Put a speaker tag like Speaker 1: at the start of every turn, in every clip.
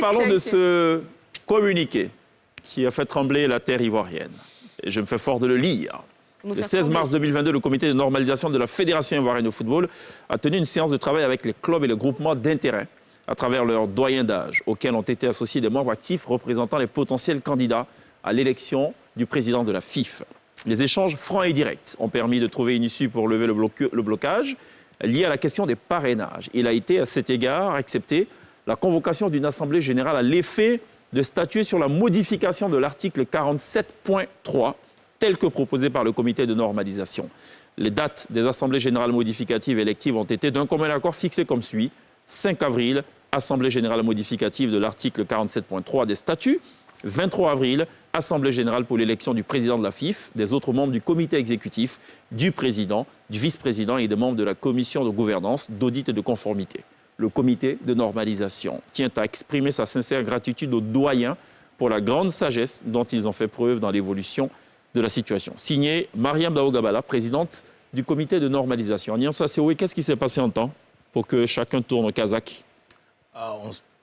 Speaker 1: parlons de ce communiqué qui a fait trembler la terre ivoirienne. Et je me fais fort de le lire. Le 16 mars 2022, le comité de normalisation de la Fédération ivoirienne de football a tenu une séance de travail avec les clubs et les groupements d'intérêt à travers leurs doyens d'âge, auxquels ont été associés des membres actifs représentant les potentiels candidats à l'élection du président de la FIFA. Les échanges francs et directs ont permis de trouver une issue pour lever le blocage lié à la question des parrainages. Il a été, à cet égard, accepté la convocation d'une assemblée générale à l'effet de statuer sur la modification de l'article 47.3 tel que proposé par le comité de normalisation. Les dates des assemblées générales modificatives et électives ont été d'un commun accord fixées comme suit. 5 avril, assemblée générale modificative de l'article 47.3 des statuts. 23 avril, assemblée générale pour l'élection du président de la FIFA, des autres membres du comité exécutif, du président, du vice-président et des membres de la commission de gouvernance, d'audit et de conformité. Le comité de normalisation tient à exprimer sa sincère gratitude aux doyens pour la grande sagesse dont ils ont fait preuve dans l'évolution de la situation. Signé Mariam Daougabala, présidente du comité de normalisation. Agnès Sasséoué, qu'est-ce qui s'est passé en temps pour que chacun tourne au kazakh?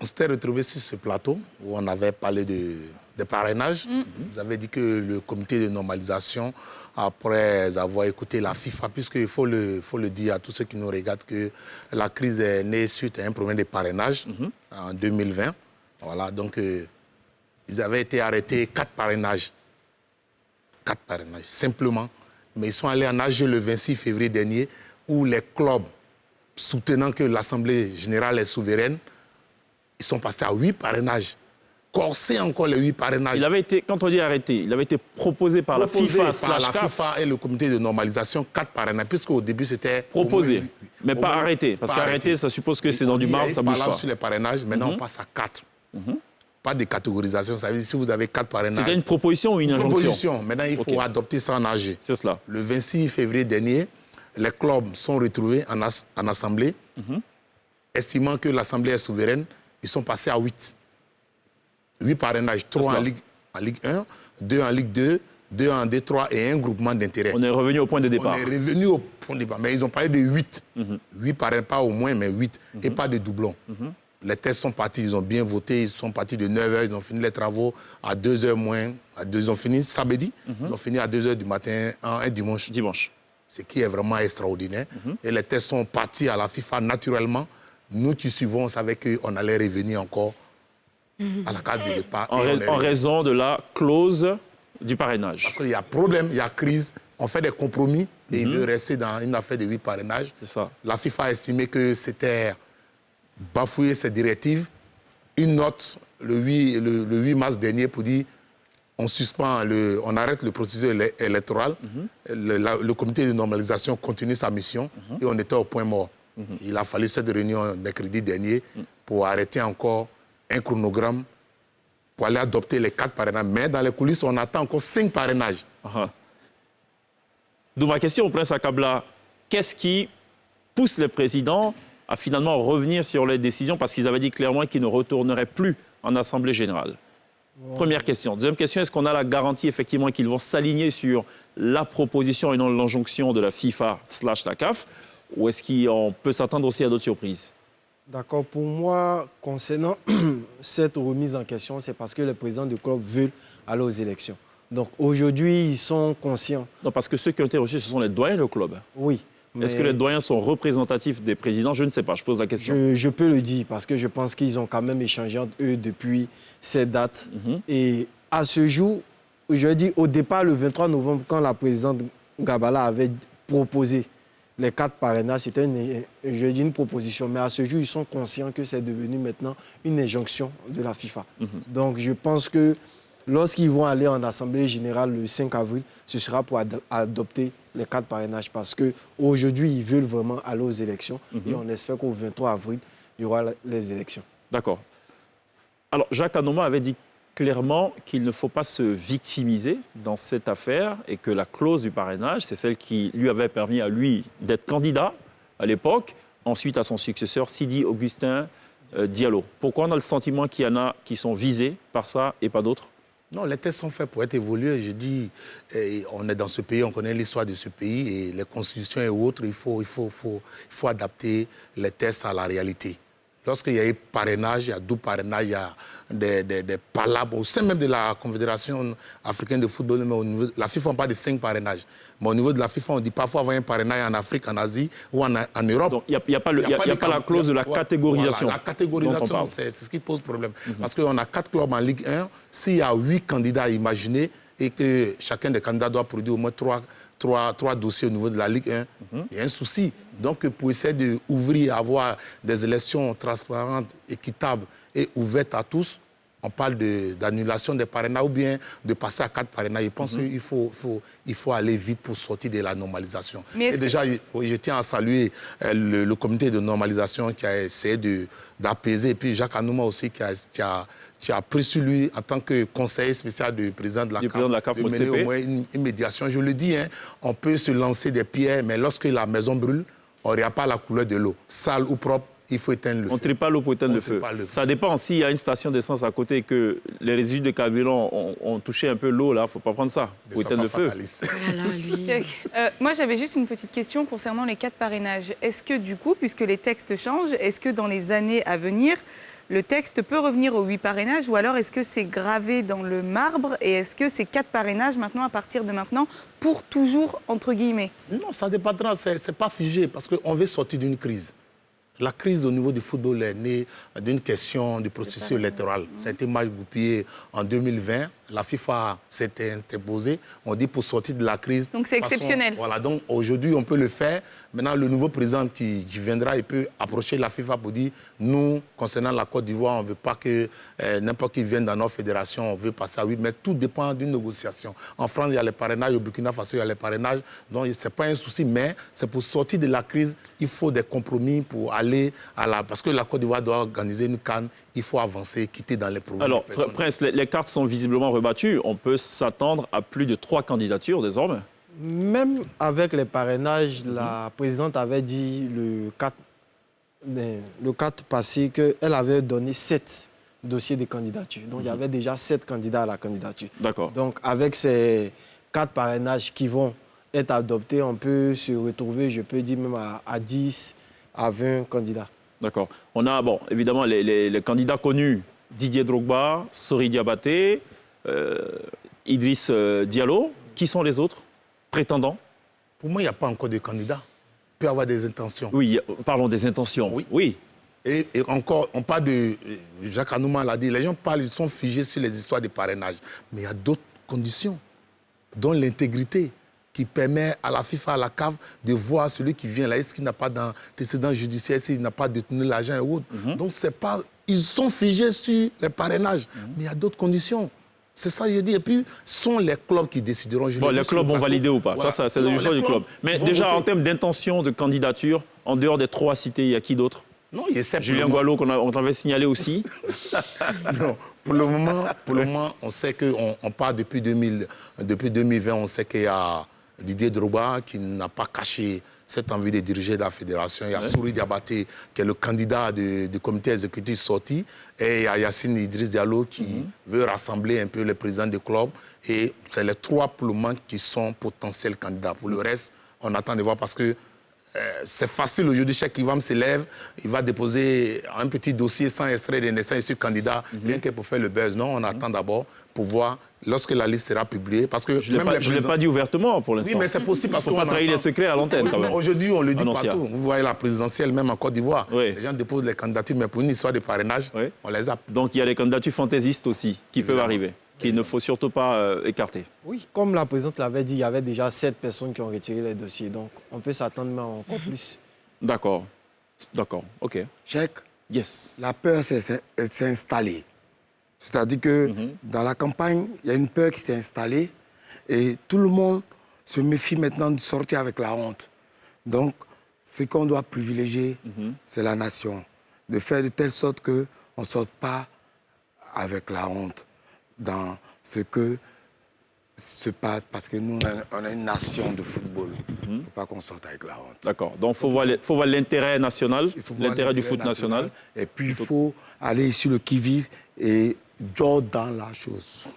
Speaker 2: On s'était retrouvés sur ce plateau où on avait parlé de parrainage. Vous avez dit que le comité de normalisation, après avoir écouté la FIFA, puisqu'il faut le dire à tous ceux qui nous regardent que la crise est née suite à un problème de parrainage en 2020. Voilà, donc ils avaient été arrêtés 4 parrainages. 4 parrainages, simplement. Mais ils sont allés en AG le 26 février dernier où les clubs, soutenant que l'Assemblée générale est souveraine, ils sont passés à 8 parrainages. Corser encore les 8 parrainages.
Speaker 1: Il avait été, quand on dit arrêté, il avait été proposé par la FIFA
Speaker 2: et le comité de normalisation 4 parrainages, puisqu'au début c'était...
Speaker 1: Proposé, mais pas arrêté. Parce qu'arrêté, ça suppose que c'est dans du marbre, ça ne bouge pas.
Speaker 2: Sur les parrainages, maintenant on passe à 4. Pas de catégorisation, ça veut dire si vous avez 4 parrainages...
Speaker 1: C'était une proposition ou une injonction?
Speaker 2: Proposition. Maintenant, il faut adopter ça en AG.
Speaker 1: C'est cela.
Speaker 2: Le 26 février dernier, les clubs sont retrouvés en assemblée, estimant que l'assemblée est souveraine, ils sont passés à 8. 8 parrainages, 3 en Ligue 1, 2 en Ligue 2, 2 en D3 et un groupement d'intérêt.
Speaker 1: On est revenu au point de départ.
Speaker 2: On est revenu au point de départ, mais ils ont parlé de 8. 8 parrainages, pas au moins, mais 8, et pas de doublons. Les tests sont partis, ils ont bien voté, ils sont partis de 9h, ils ont fini les travaux à 2h moins. Ils ont fini samedi, ils ont fini à 2h du matin, un dimanche. Ce qui est vraiment extraordinaire. Et les tests sont partis à la FIFA naturellement. Nous qui suivons, on savait qu'on allait revenir encore à la case de départ.
Speaker 1: En raison de la clause du parrainage.
Speaker 2: Parce qu'il y a problème, il y a crise, on fait des compromis et il veut rester dans une affaire de 8 parrainages. C'est ça. La FIFA a estimé que c'était bafouer ses directives. Une note le 8 mars dernier pour dire on arrête le processus électoral. Le comité de normalisation continue sa mission et on était au point mort. Il a fallu cette réunion mercredi dernier pour arrêter encore un chronogramme pour aller adopter les 4 parrainages. Mais dans les coulisses, on attend encore 5 parrainages.
Speaker 1: D'où ma question au prince Akabla. Qu'est-ce qui pousse les présidents à finalement revenir sur les décisions parce qu'ils avaient dit clairement qu'ils ne retourneraient plus en Assemblée générale? Première question. Deuxième question, est-ce qu'on a la garantie effectivement qu'ils vont s'aligner sur la proposition et non l'injonction de la FIFA/la CAF? Ou est-ce qu'on peut s'attendre aussi à d'autres surprises?
Speaker 3: D'accord. Pour moi, concernant cette remise en question, c'est parce que les présidents du club veulent aller aux élections. Donc aujourd'hui, ils sont conscients.
Speaker 1: Non, parce que ceux qui ont été reçus, ce sont les doyens du club.
Speaker 3: Oui.
Speaker 1: Est-ce que les doyens sont représentatifs des présidents? Je ne sais pas, je pose la question.
Speaker 3: Je peux le dire, parce que je pense qu'ils ont quand même échangé entre eux depuis cette date. Et à ce jour, je dis au départ, le 23 novembre, quand la présidente Gabala avait proposé les 4 parrainages, c'était une proposition. Mais à ce jour, ils sont conscients que c'est devenu maintenant une injonction de la FIFA. Donc je pense que lorsqu'ils vont aller en Assemblée générale le 5 avril, ce sera pour adopter les 4 parrainages. Parce qu'aujourd'hui, ils veulent vraiment aller aux élections. Et on espère qu'au 23 avril, il y aura les élections.
Speaker 1: D'accord. Alors, Jacques Anoma avait dit clairement qu'il ne faut pas se victimiser dans cette affaire et que la clause du parrainage, c'est celle qui lui avait permis à lui d'être candidat à l'époque, ensuite à son successeur, Sidi Augustin Diallo. Pourquoi on a le sentiment qu'il y en a qui sont visés par ça et pas d'autres?
Speaker 2: Non, les tests sont faits pour être évolués. Je dis, on est dans ce pays, on connaît l'histoire de ce pays et les constitutions et autres, il faut adapter les tests à la réalité. lorsqu'il y a eu parrainage, il y a double parrainage, il y a des palabres au sein même de la Confédération africaine de football, mais au niveau de la FIFA, on parle de 5 parrainages. Mais au niveau de la FIFA, on dit parfois avoir un parrainage en Afrique, en Asie ou en Europe.
Speaker 1: Donc il n'y a pas la clause de la catégorisation.
Speaker 2: Voilà, la catégorisation, c'est ce qui pose problème. Parce qu'on a 4 clubs en Ligue 1. S'il y a 8 candidats à imaginer et que chacun des candidats doit produire au moins 3 dossiers au niveau de la Ligue 1, il y a un souci. Donc, pour essayer d'ouvrir, avoir des élections transparentes, équitables et ouvertes à tous, on parle d'annulation des parrainages ou bien de passer à 4 parrainages. Je pense qu'il faut aller vite pour sortir de la normalisation. Et déjà, je tiens à saluer le comité de normalisation qui a essayé d'apaiser. Et puis Jacques Anouma aussi qui a pris sur lui en tant que conseiller spécial du président de la CAF, de mener au moins une médiation. Je le dis, on peut se lancer des pierres, mais lorsque la maison brûle, on ne regarde pas la couleur de l'eau. Sale ou propre, il faut éteindre le feu.
Speaker 1: On ne trie pas l'eau pour éteindre le feu. Ça dépend s'il y a une station d'essence à côté et que les résidus de carburant ont touché un peu l'eau, là, il ne faut pas prendre ça pour éteindre le feu.
Speaker 4: Moi, j'avais juste une petite question concernant les 4 parrainages. Est-ce que du coup, puisque les textes changent, est-ce que dans les années à venir, le texte peut revenir aux 8 parrainages ou alors est-ce que c'est gravé dans le marbre et est-ce que c'est 4 parrainages maintenant, à partir de maintenant, pour toujours, entre guillemets?
Speaker 2: Non, ça dépendra, c'est pas figé parce qu'on veut sortir d'une crise. La crise au niveau du football est née d'une question du processus électoral. Ça a été mal goupillé en 2020. La FIFA s'est interposée. On dit pour sortir de la crise.
Speaker 4: Donc c'est exceptionnel.
Speaker 2: Voilà, donc aujourd'hui on peut le faire. Maintenant, le nouveau président qui viendra, il peut approcher la FIFA pour dire nous, concernant la Côte d'Ivoire, on ne veut pas que n'importe qui vienne dans notre fédération, on veut passer à 8. Mais tout dépend d'une négociation. En France, il y a les parrainages. Au Burkina Faso, il y a les parrainages. Donc ce n'est pas un souci, mais c'est pour sortir de la crise, il faut des compromis pour aller parce que la Côte d'Ivoire doit organiser une CAN, il faut avancer, quitter dans les problèmes.
Speaker 1: Alors, Prince, les cartes sont visiblement rebattues. On peut s'attendre à plus de 3 candidatures désormais.
Speaker 3: Même avec les parrainages, la présidente avait dit le 4 passé qu'elle avait donné 7 dossiers de candidature. Donc, il y avait déjà 7 candidats à la candidature.
Speaker 1: D'accord.
Speaker 3: Donc, avec ces 4 parrainages qui vont être adoptés, on peut se retrouver, je peux dire, même à 10, à 20 candidats.
Speaker 1: D'accord. On a, bon, évidemment, les candidats connus, Didier Drogba, Sori Diabaté, Idriss Diallo. Qui sont les autres prétendants?
Speaker 2: Pour moi, il n'y a pas encore de candidats. Il peut y avoir des intentions.
Speaker 1: Oui, parlons des intentions. Oui.
Speaker 2: Et encore, on parle de... Jacques Anouma l'a dit, les gens parlent, ils sont figés sur les histoires de parrainage. Mais il y a d'autres conditions, dont l'intégrité, qui permet à la FIFA, à la CAF, de voir celui qui vient là, est-ce qu'il n'a pas d'antécédent judiciaire, est-ce qu'il n'a pas détenu l'argent et autres. Donc, c'est pas... Ils sont figés sur les parrainages, mais il y a d'autres conditions. C'est ça que je dis. Et puis, ce sont les clubs qui décideront.
Speaker 1: Les clubs vont valider ou pas. Voilà. Ça, c'est le choix du club. Mais déjà, voter. En termes d'intention de candidature, en dehors des 3 cités, il y a qui d'autre?
Speaker 2: Non, il y a
Speaker 1: Julien Guallo, qu'on t'avait signalé aussi.
Speaker 2: Non, pour le moment, on sait qu'on part depuis 2020, on sait qu'il y a Didier Drogba qui n'a pas caché cette envie de diriger la fédération. Il y a Sori Diabaté qui est le candidat du comité exécutif sorti. Et il y a Yacine Idriss Diallo qui veut rassembler un peu les présidents des clubs. Et c'est les 3 pour le moment qui sont potentiels candidats. Pour le reste, on attend de voir parce que c'est facile aujourd'hui. Chaque Ivam se lève, il va déposer un petit dossier sans extrait de naissance et sur candidat, rien que pour faire le buzz. Non, on attend d'abord pour voir lorsque la liste sera publiée. Parce que
Speaker 1: je ne l'ai pas dit ouvertement pour l'instant.
Speaker 2: Oui, mais c'est possible parce qu'on
Speaker 1: ne faut pas trahir les secrets à l'antenne quand même.
Speaker 2: Aujourd'hui, on le dit partout. Vous voyez la présidentielle, même en Côte d'Ivoire. Les gens déposent les candidatures, mais pour une histoire de parrainage, on les zappe.
Speaker 1: Donc il y a les candidatures fantaisistes aussi qui peuvent arriver, qu'il ne faut surtout pas écarter.
Speaker 3: Oui, comme la présidente l'avait dit, il y avait déjà 7 personnes qui ont retiré les dossiers. Donc, on peut s'attendre même encore plus.
Speaker 1: D'accord. OK.
Speaker 5: Cheikh,
Speaker 1: yes.
Speaker 5: La peur s'est installée. C'est-à-dire que dans la campagne, il y a une peur qui s'est installée et tout le monde se méfie maintenant de sortir avec la honte. Donc, ce qu'on doit privilégier, c'est la nation. De faire de telle sorte qu'on ne sorte pas avec la honte dans ce que se passe, parce que nous, on est une nation de football. Il ne faut pas qu'on sorte avec la honte.
Speaker 1: D'accord. Donc, il faut voir l'intérêt national, l'intérêt du foot national.
Speaker 5: Et puis, il faut aller sur le qui-vive et jouer dans la chose.